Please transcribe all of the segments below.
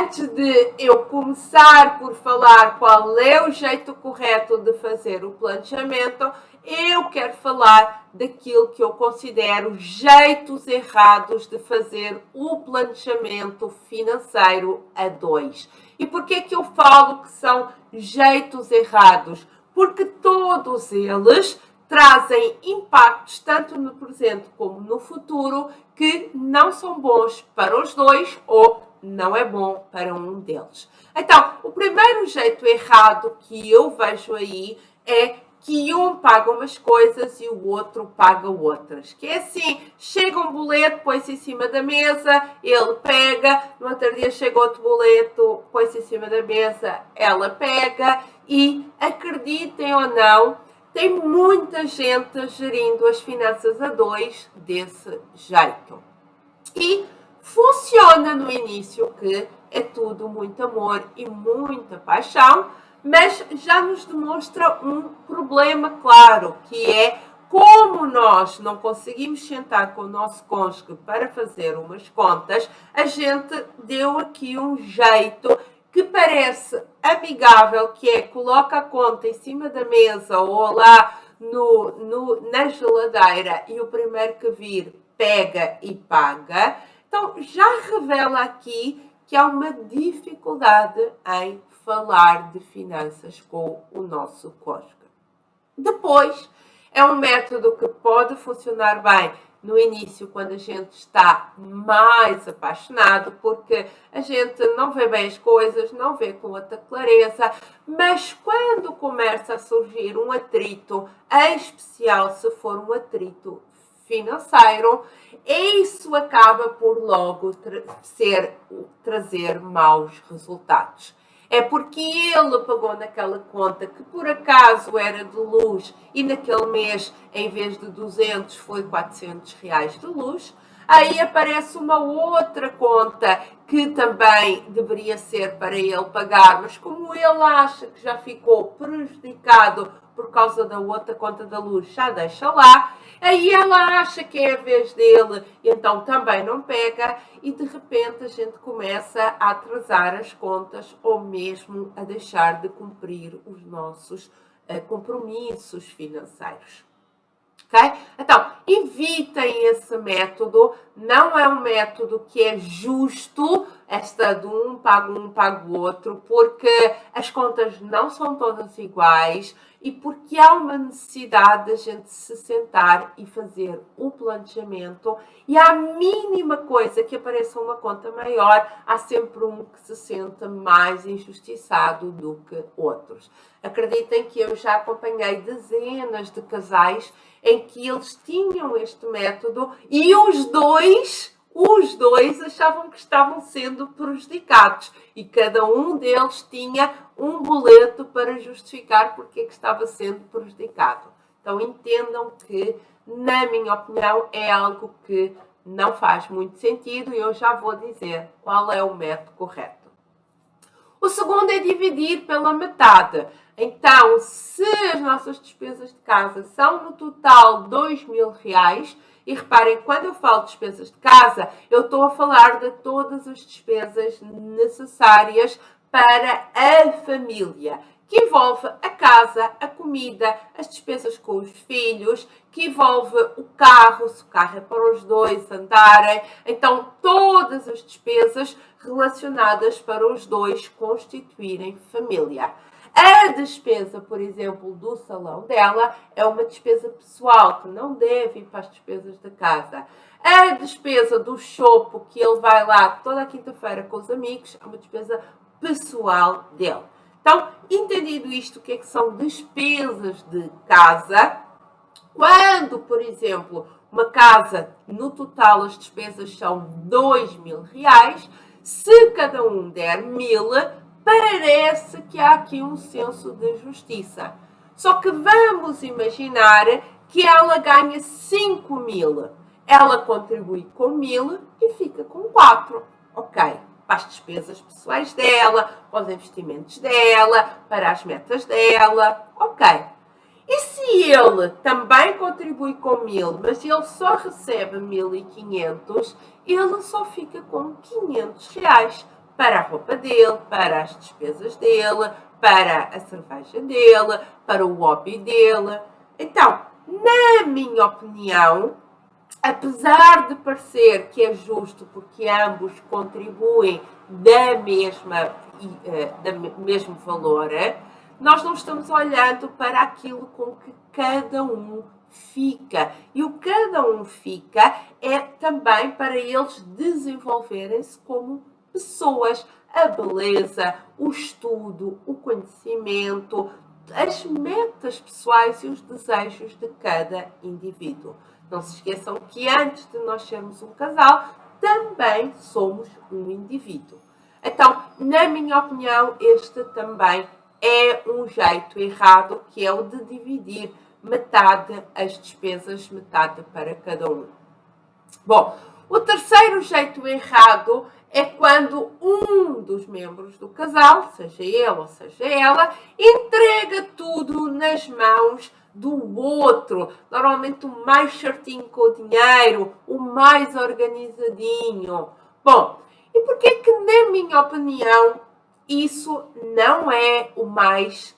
antes de eu começar por falar qual é o jeito correto de fazer o planejamento, eu quero falar daquilo que eu considero jeitos errados de fazer o planejamento financeiro a dois. E por que eu falo que são jeitos errados? Porque todos eles trazem impactos tanto no presente como no futuro que não são bons para os dois ou não é bom para um deles. Então, o primeiro jeito errado que eu vejo aí é que um paga umas coisas e o outro paga outras. Que é assim, chega um boleto, põe-se em cima da mesa, ele pega, no outro dia chega outro boleto, põe-se em cima da mesa, ela pega e, acreditem ou não, tem muita gente gerindo as finanças a dois desse jeito. E funciona no início, que é tudo muito amor e muita paixão, mas já nos demonstra um problema claro, que é como nós não conseguimos sentar com o nosso cônjuge para fazer umas contas, a gente deu aqui um jeito que parece amigável, que é coloca a conta em cima da mesa ou lá na geladeira e o primeiro que vir pega e paga. Então já revela aqui que há uma dificuldade em falar de finanças com o nosso cônjuge. Depois, é um método que pode funcionar bem no início, quando a gente está mais apaixonado, porque a gente não vê bem as coisas, não vê com outra clareza, mas quando começa a surgir um atrito, em especial se for um atrito financeiro, isso acaba por logo trazer maus resultados. É porque ele pagou naquela conta que por acaso era de luz e naquele mês, em vez de 200, foi 400 reais de luz. Aí aparece uma outra conta que também deveria ser para ele pagar, mas como ele acha que já ficou prejudicado por causa da outra conta da luz, já deixa lá. Aí ela acha que é a vez dele, então também não pega e de repente a gente começa a atrasar as contas ou mesmo a deixar de cumprir os nossos compromissos financeiros. Okay? Então, evitem esse método, não é um método que é justo, esta de um paga o outro, porque as contas não são todas iguais e porque há uma necessidade de a gente se sentar e fazer o planejamento e à mínima coisa que apareça uma conta maior, há sempre um que se sente mais injustiçado do que outros. Acreditem que eu já acompanhei dezenas de casais em que eles tinham este método e os dois achavam que estavam sendo prejudicados e cada um deles tinha um boleto para justificar porque que estava sendo prejudicado. Então entendam que, na minha opinião, é algo que não faz muito sentido e eu já vou dizer qual é o método correto. O segundo é dividir pela metade. Então, se as nossas despesas de casa são no total 2.000 reais, e reparem, quando eu falo de despesas de casa, eu estou a falar de todas as despesas necessárias para a família, que envolve a casa, a comida, as despesas com os filhos, que envolve o carro, se o carro é para os dois andarem. Então, todas as despesas relacionadas para os dois constituírem família. A despesa, por exemplo, do salão dela é uma despesa pessoal, que não deve ir para as despesas da casa. A despesa do chopp, que ele vai lá toda a quinta-feira com os amigos, é uma despesa pessoal dele. Então, entendido isto, o que é que são despesas de casa? Quando, por exemplo, uma casa, no total as despesas são 2.000 reais, se cada um der 1.000, parece que há aqui um senso de justiça. Só que vamos imaginar que ela ganha 5.000. Ela contribui com 1.000 e fica com 4. Ok, para as despesas pessoais dela, para os investimentos dela, para as metas dela. Ok. E se ele também contribui com 1.000, mas ele só recebe 1.500, ele só fica com 500 reais. para a roupa dele, para as despesas dele, para a cerveja dele, para o hobby dele. Então, na minha opinião, apesar de parecer que é justo porque ambos contribuem da mesmo valor, nós não estamos olhando para aquilo com que cada um fica. E o que cada um fica é também para eles desenvolverem-se como pessoas. A beleza, o estudo, o conhecimento, as metas pessoais e os desejos de cada indivíduo. Não se esqueçam que antes de nós sermos um casal, também somos um indivíduo. Então, na minha opinião, este também é um jeito errado, que é o de dividir metade as despesas, metade para cada um. Bom, o terceiro jeito errado é quando um dos membros do casal, seja ele ou seja ela, entrega tudo nas mãos do outro. Normalmente o mais certinho com o dinheiro, o mais organizadinho. Bom, e porquê que, na minha opinião, isso não é o mais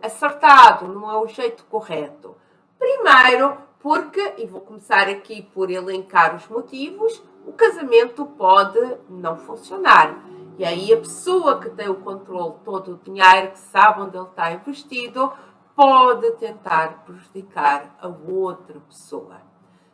acertado, não é o jeito correto? Primeiro, porque, e vou começar aqui por elencar os motivos, o casamento pode não funcionar. E aí a pessoa que tem o controle todo do dinheiro, que sabe onde ele está investido, pode tentar prejudicar a outra pessoa.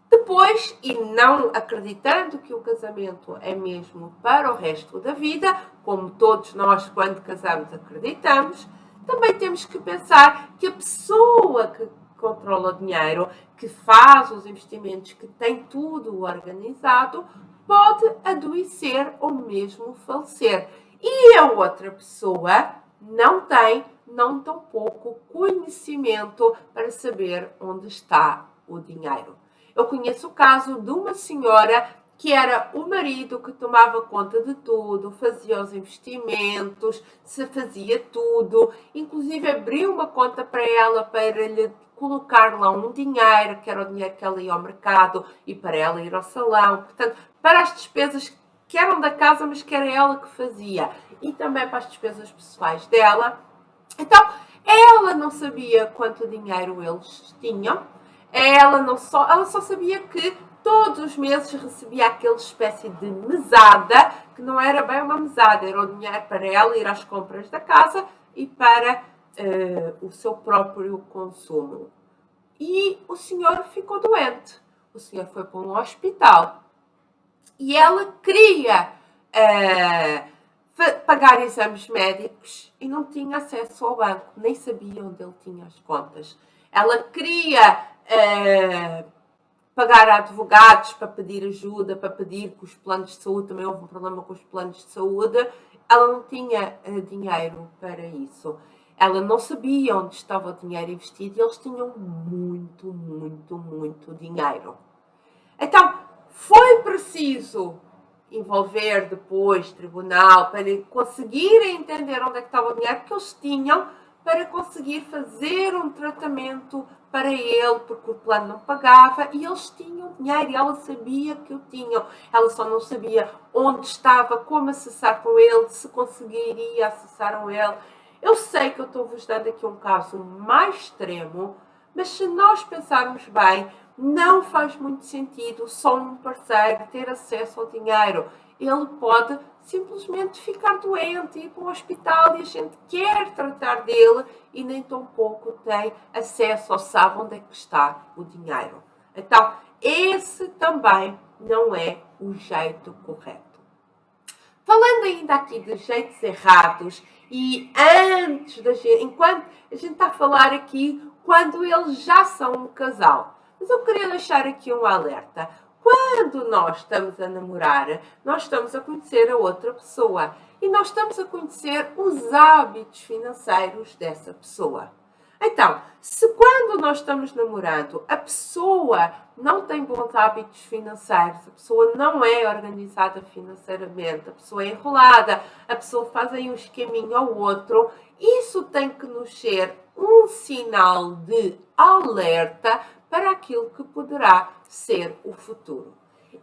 Depois, e não acreditando que o casamento é mesmo para o resto da vida, como todos nós quando casamos acreditamos, também temos que pensar que a pessoa que controla o dinheiro, que faz os investimentos, que tem tudo organizado, pode adoecer ou mesmo falecer. E a outra pessoa não tem, não tão pouco conhecimento para saber onde está o dinheiro. Eu conheço o caso de uma senhora que era o marido que tomava conta de tudo, fazia os investimentos, se fazia tudo, inclusive abriu uma conta para ela, para lhe colocar lá um dinheiro, que era o dinheiro que ela ia ao mercado e para ela ir ao salão, portanto, para as despesas que eram da casa, mas que era ela que fazia, e também para as despesas pessoais dela. Então, ela não sabia quanto dinheiro eles tinham, ela só sabia que todos os meses recebia aquela espécie de mesada, que não era bem uma mesada, era o dinheiro para ela ir às compras da casa e para o seu próprio consumo. E o senhor ficou doente. O senhor foi para um hospital. E ela queria pagar exames médicos e não tinha acesso ao banco, nem sabia onde ele tinha as contas. Ela queria pagar advogados para pedir ajuda, para pedir que os planos de saúde, também houve um problema com os planos de saúde, ela não tinha dinheiro para isso. Ela não sabia onde estava o dinheiro investido e eles tinham muito, muito, muito dinheiro. Então, foi preciso envolver depois tribunal para conseguirem entender onde é que estava o dinheiro que eles tinham para conseguir fazer um tratamento para ele, porque o plano não pagava e eles tinham dinheiro e ela sabia que o tinham. Ela só não sabia onde estava, como acessar com ele, se conseguiria acessar com ele. Eu sei que eu estou-vos dando aqui um caso mais extremo, mas se nós pensarmos bem, não faz muito sentido só um parceiro ter acesso ao dinheiro. Ele pode simplesmente ficar doente, ir para o hospital e a gente quer tratar dele e nem tão pouco tem acesso ou sabe onde é que está o dinheiro. Então, esse também não é o jeito correto. Falando ainda aqui de jeitos errados e antes da gente, enquanto a gente está a falar aqui quando eles já são um casal. Mas eu queria deixar aqui um alerta. Quando nós estamos a namorar, nós estamos a conhecer a outra pessoa e nós estamos a conhecer os hábitos financeiros dessa pessoa. Então, se quando nós estamos namorando a pessoa não tem bons hábitos financeiros, a pessoa não é organizada financeiramente, a pessoa é enrolada, a pessoa faz aí um esqueminho ao outro, isso tem que nos ser um sinal de alerta para aquilo que poderá ser o futuro.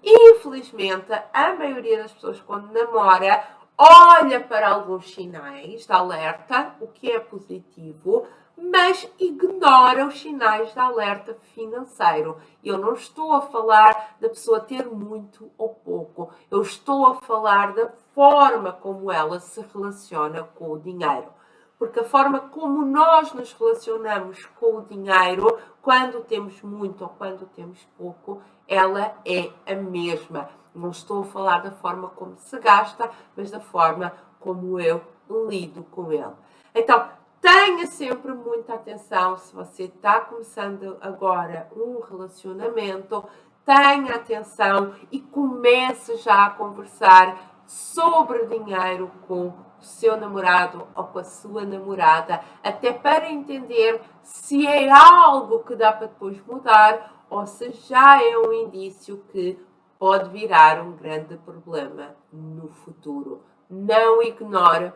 Infelizmente, a maioria das pessoas quando namora olha para alguns sinais de alerta, o que é positivo, mas ignora os sinais de alerta financeiro. Eu não estou a falar da pessoa ter muito ou pouco. Eu estou a falar da forma como ela se relaciona com o dinheiro. Porque a forma como nós nos relacionamos com o dinheiro, quando temos muito ou quando temos pouco, ela é a mesma. Não estou a falar da forma como se gasta, mas da forma como eu lido com ele. Então, tenha sempre muita atenção se você está começando agora um relacionamento, tenha atenção e comece já a conversar sobre dinheiro com o seu namorado ou com a sua namorada, até para entender se é algo que dá para depois mudar ou se já é um indício que pode virar um grande problema no futuro. Não ignore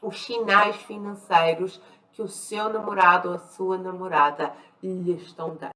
os sinais financeiros que o seu namorado ou a sua namorada lhe estão dando.